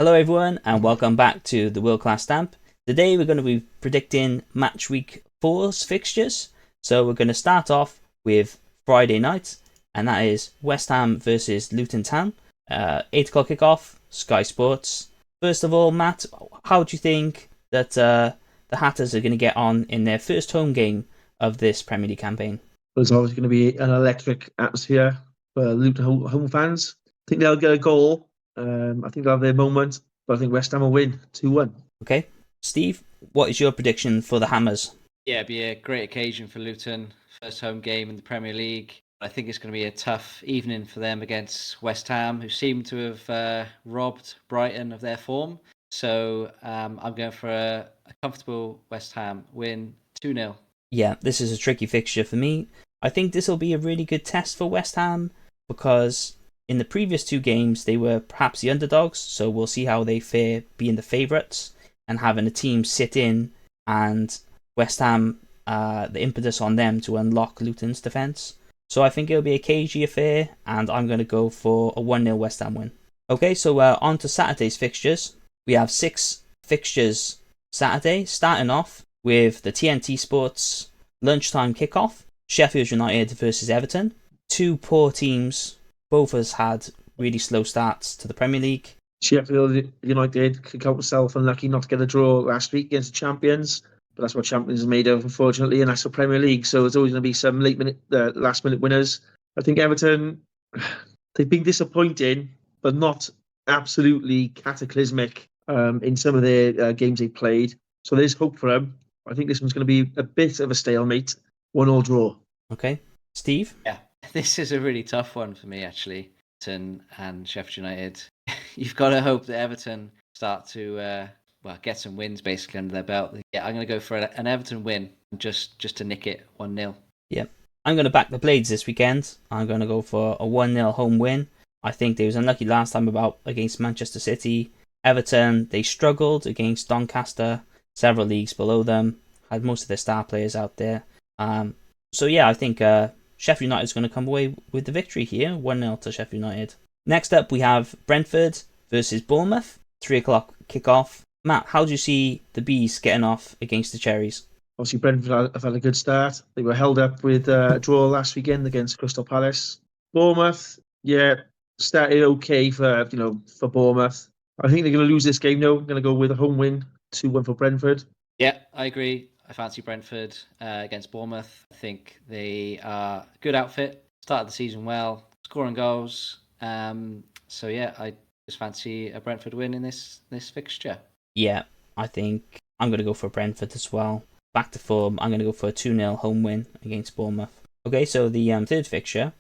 Hello, everyone, and welcome back to the World Class Stamp. Today, we're going to be predicting match week 4's fixtures. So, we're going to start off with Friday night, and that is West Ham versus Luton Town. 8 o'clock kickoff, Sky Sports. First of all, Matt, how do you think that the Hatters are going to get on in their first home game of this Premier League campaign? There's always going to be an electric atmosphere for Luton home fans. I think they'll get a goal. I think they'll have their moment, but I think West Ham will win 2-1. Okay, Steve, what is your prediction for the Hammers? Yeah, it'd be a great occasion for Luton. First home game in the Premier League. I think it's going to be a tough evening for them against West Ham, who seem to have robbed Brighton of their form. So I'm going for a comfortable West Ham win 2-0. Yeah, this is a tricky fixture for me. I think this will be a really good test for West Ham because in the previous 2 games they were perhaps the underdogs, so we'll see how they fare being the favourites and having a team sit in and West Ham, the impetus on them to unlock Luton's defence. So I think it'll be a cagey affair, and I'm going to go for a 1-0 West Ham win. Okay, so on to Saturday's fixtures. We have 6 fixtures Saturday, starting off with the TNT Sports lunchtime kickoff. Sheffield United versus Everton. 2 poor teams. Both has had really slow starts to the Premier League. Sheffield United could count themselves unlucky not to get a draw last week against the champions, but that's what champions are made of, unfortunately, and that's the Premier League. So there's always going to be some last minute winners. I think Everton, they've been disappointing, but not absolutely cataclysmic in some of their games they've played. So there's hope for them. I think this one's going to be a bit of a stalemate, 1-1 draw. Okay, Steve? Yeah, this is a really tough one for me, actually. Everton and Sheffield United. You've got to hope that Everton start to get some wins basically under their belt. Yeah, I'm going to go for an Everton win just to nick it 1-0. Yep. I'm going to back the Blades this weekend. I'm going to go for a 1-0 home win. I think they was unlucky last time against Manchester City. Everton, they struggled against Doncaster, several leagues below them, had most of their star players out there. So yeah, I think Sheffield United is going to come away with the victory here, 1-0 to Sheffield United. Next up, we have Brentford versus Bournemouth, 3 o'clock kickoff. Matt, how do you see the Bees getting off against the Cherries? Obviously, Brentford have had a good start. They were held up with a draw last weekend against Crystal Palace. Bournemouth, yeah, started okay for Bournemouth. I think they're going to lose this game, though. I'm going to go with a home win, 2-1 for Brentford. Yeah, I agree. I fancy Brentford against Bournemouth. I think they are a good outfit. Started the season well, scoring goals. So yeah, I just fancy a Brentford win in this fixture. Yeah, I think I'm going to go for Brentford as well. Back to form, I'm going to go for a 2-0 home win against Bournemouth. Okay, so the third fixture,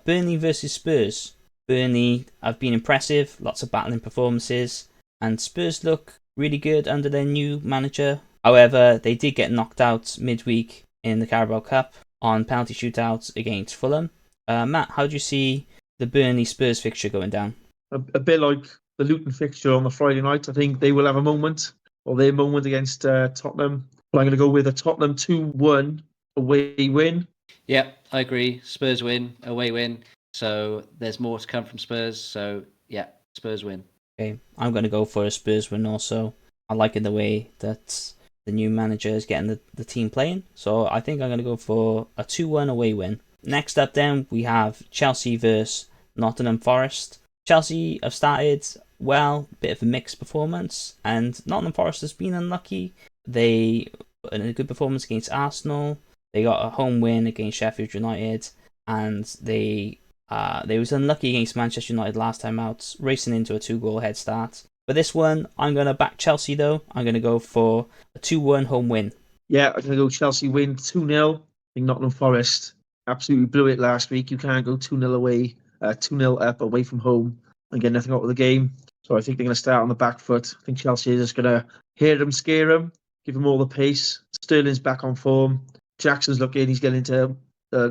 Burnley versus Spurs. Burnley have been impressive, lots of battling performances, and Spurs look really good under their new manager. However, they did get knocked out midweek in the Carabao Cup on penalty shootouts against Fulham. Matt, how do you see the Burnley Spurs fixture going down? A bit like the Luton fixture on the Friday night. I think they will have a moment, or their moment against Tottenham. But I'm going to go with a Tottenham 2-1 away win. Yeah, I agree. Spurs win, away win. So there's more to come from Spurs. So yeah, Spurs win. Okay, I'm going to go for a Spurs win also. I like it the way that the new manager is getting the team playing. So I think I'm going to go for a 2-1 away win. Next up then, we have Chelsea versus Nottingham Forest. Chelsea have started well, bit of a mixed performance, and Nottingham Forest has been unlucky. They had a good performance against Arsenal. They got a home win against Sheffield United, and they was unlucky against Manchester United last time out, racing into a 2-goal head start. For this one, I'm going to back Chelsea though. I'm going to go for a 2-1 home win. Yeah, I'm going to go Chelsea win 2-0. I think Nottingham Forest absolutely blew it last week. You can't go 2-0 away, 2-0 up away from home and get nothing out of the game. So I think they're going to start on the back foot. I think Chelsea is just going to hear them, scare them, give them all the pace. Sterling's back on form. Jackson's looking, he's getting to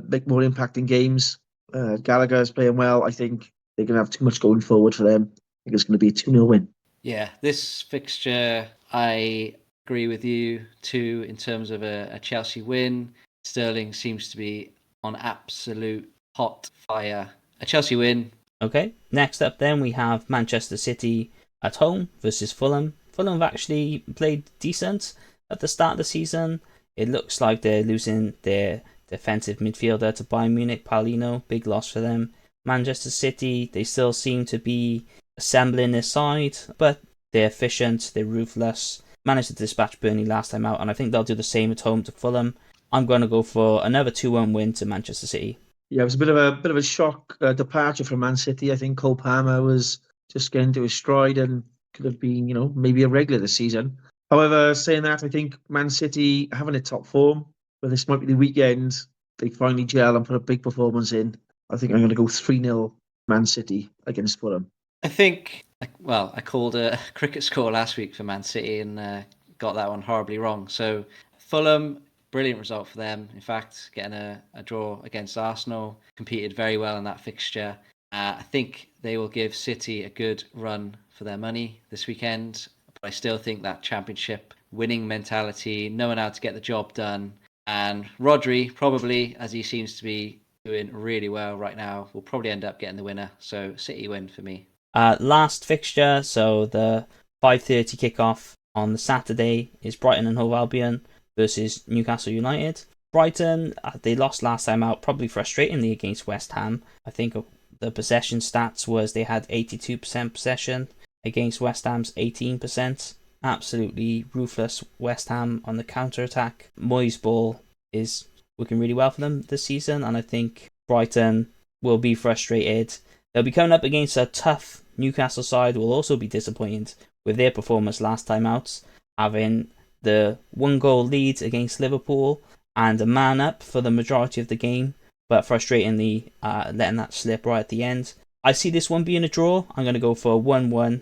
make more impact in games. Gallagher's playing well. I think they're going to have too much going forward for them. I think it's going to be a 2-0 win. Yeah, this fixture, I agree with you too in terms of a Chelsea win. Sterling seems to be on absolute hot fire. A Chelsea win. Okay, next up then we have Manchester City at home versus Fulham. Fulham have actually played decent at the start of the season. It looks like they're losing their defensive midfielder to Bayern Munich, Paulino. Big loss for them. Manchester City, they still seem to be assembling their side, but they're efficient, they're ruthless. Managed to dispatch Burnley last time out, and I think they'll do the same at home to Fulham. I'm going to go for another 2-1 win to Manchester City. Yeah, it was a bit of a shock departure from Man City. I think Cole Palmer was just getting to his stride and could have been, maybe a regular this season. However, saying that, I think Man City having a top form, but this might be the weekend they finally gel and put a big performance in. I think I'm going to go 3-0 Man City against Fulham. I think, well, I called a cricket score last week for Man City and got that one horribly wrong. So Fulham, brilliant result for them. In fact, getting a draw against Arsenal, competed very well in that fixture. I think they will give City a good run for their money this weekend. But I still think that championship winning mentality, knowing how to get the job done, and Rodri, probably, as he seems to be doing really well right now, will probably end up getting the winner. So City win for me. Last fixture, so the 5:30 kickoff on the Saturday is Brighton and Hove Albion versus Newcastle United. Brighton, they lost last time out, probably frustratingly against West Ham. I think the possession stats was they had 82% possession against West Ham's 18%. Absolutely ruthless West Ham on the counter-attack. Moyes' ball is working really well for them this season, and I think Brighton will be frustrated. They'll be coming up against a tough Newcastle side who will also be disappointed with their performance last time out, having the 1-goal lead against Liverpool and a man up for the majority of the game, but frustratingly letting that slip right at the end. I see this one being a draw. I'm going to go for 1-1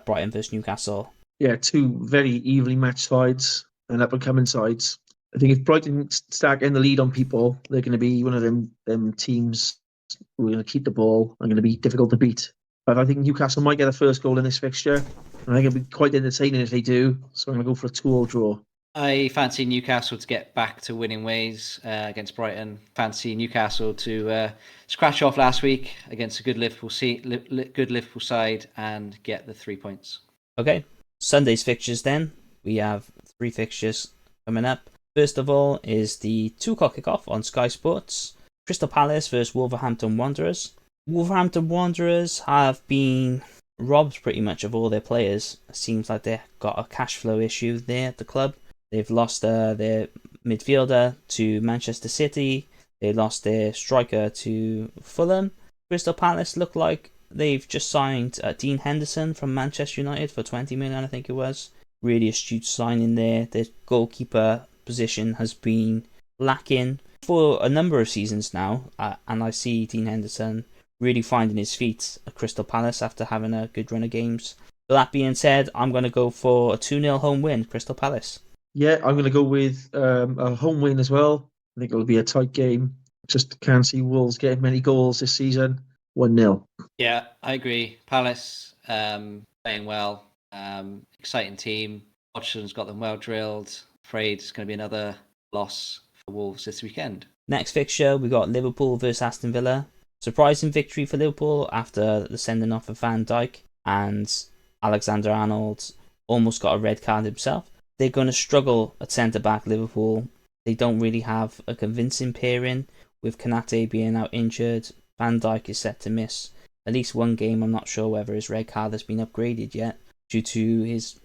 Brighton versus Newcastle. Yeah, two very evenly matched sides and up-and-coming sides. I think if Brighton start getting the lead on people, they're going to be one of them teams who are going to keep the ball and going to be difficult to beat. But I think Newcastle might get a first goal in this fixture, and I think it'll be quite entertaining if they do. So I'm going to go for a 2-2 draw. I fancy Newcastle to get back to winning ways against Brighton. Fancy Newcastle to scratch off last week against a good Liverpool side and get the 3 points. Okay, Sunday's fixtures then. We have 3 fixtures coming up. First of all is the 2 o'clock kickoff on Sky Sports. Crystal Palace versus Wolverhampton Wanderers. Wolverhampton Wanderers have been robbed pretty much of all their players. It seems like they've got a cash flow issue there at the club. They've lost their midfielder to Manchester City. They lost their striker to Fulham. Crystal Palace look like they've just signed Dean Henderson from Manchester United for 20 million, I think it was. Really astute signing there. Their goalkeeper position has been lacking for a number of seasons now, and I see Dean Henderson really finding his feet at Crystal Palace after having a good run of games. But that being said, I'm going to go for a 2-0 home win, Crystal Palace. Yeah, I'm going to go with a home win as well. I think it'll be a tight game. Just can't see Wolves getting many goals this season. 1-0. Yeah, I agree. Palace playing well. Exciting team. Hodgson's got them well drilled. Afraid it's going to be another loss for Wolves this weekend. Next fixture, we got Liverpool versus Aston Villa. Surprising victory for Liverpool after the sending off of Van Dijk, and Alexander-Arnold almost got a red card himself. They're going to struggle at centre-back, Liverpool. They don't really have a convincing pairing, with Konate being out injured. Van Dijk is set to miss at least one game. I'm not sure whether his red card has been upgraded yet due to his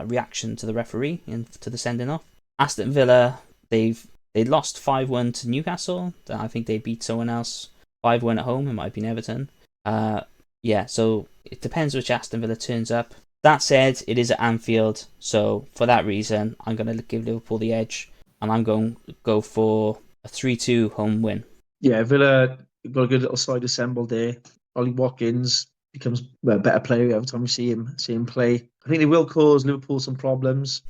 reaction to the referee and to the sending off. Aston Villa, they lost 5-1 to Newcastle. I think they beat someone else 5-1 at home. It might have been Everton. So it depends which Aston Villa turns up. That said, it is at Anfield, so for that reason, I'm going to give Liverpool the edge, and I'm going to go for a 3-2 home win. Yeah, Villa got a good little side assembled there. Ollie Watkins becomes a better player every time we see him play. I think they will cause Liverpool some problems,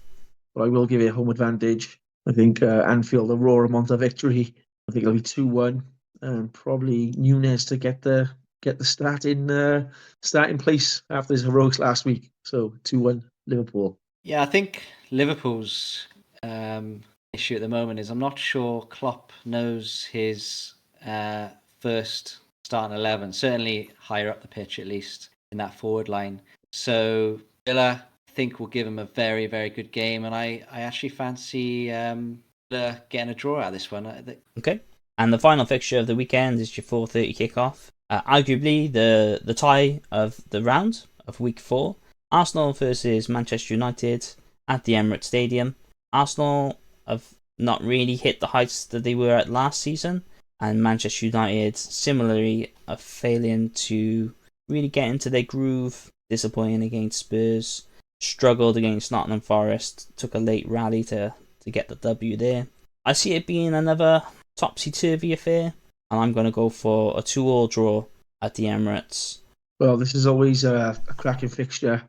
but I will give it a home advantage. I think Anfield will roar them onto victory. I think it'll be 2-1, and probably Nunes to get the starting place after his heroics last week. So 2-1 Liverpool. Yeah, I think Liverpool's issue at the moment is I'm not sure Klopp knows his first starting 11, certainly higher up the pitch at least. in that forward line. So Villa, I think, will give them a very, very good game, and I actually fancy Villa getting a draw out of this one. Okay. And the final fixture of the weekend is your 4:30 kickoff. Arguably the tie of the round of week 4. Arsenal versus Manchester United at the Emirates Stadium. Arsenal have not really hit the heights that they were at last season, and Manchester United similarly are failing to really get into their groove. Disappointing against Spurs, struggled against Nottingham Forest, took a late rally to get the W there. I see it being another topsy-turvy affair, and I'm going to go for a 2-2 draw at the Emirates. Well, this is always a cracking fixture.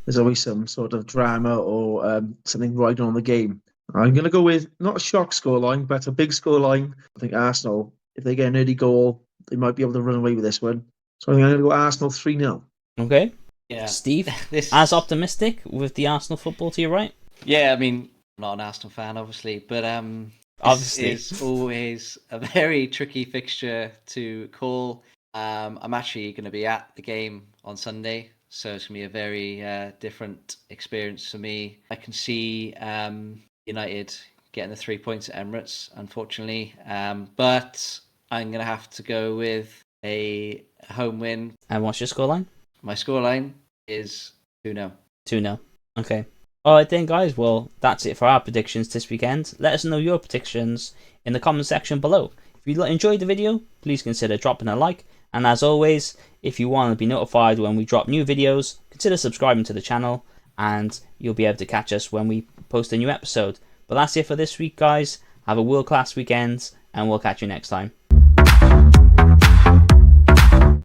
There's always some sort of drama or something riding on the game. I'm going to go with not a shock scoreline, but a big scoreline. I think Arsenal, if they get an early goal, they might be able to run away with this one. So I'm going to go Arsenal 3-0. Okay. Yeah. Steve, as optimistic with the Arsenal football to your right? Yeah, I mean, I'm not an Arsenal fan, obviously, but Obviously. It's always a very tricky fixture to call. I'm actually going to be at the game on Sunday, so it's going to be a very different experience for me. I can see United getting the 3 points at Emirates, unfortunately, but I'm going to have to go with a home win. And what's your scoreline? My scoreline is 2-0. 2-0. Okay. Alright then, guys. Well, that's it for our predictions this weekend. Let us know your predictions in the comment section below. If you enjoyed the video, please consider dropping a like. And as always, if you want to be notified when we drop new videos, consider subscribing to the channel, and you'll be able to catch us when we post a new episode. But that's it for this week, guys. Have a world-class weekend, and we'll catch you next time.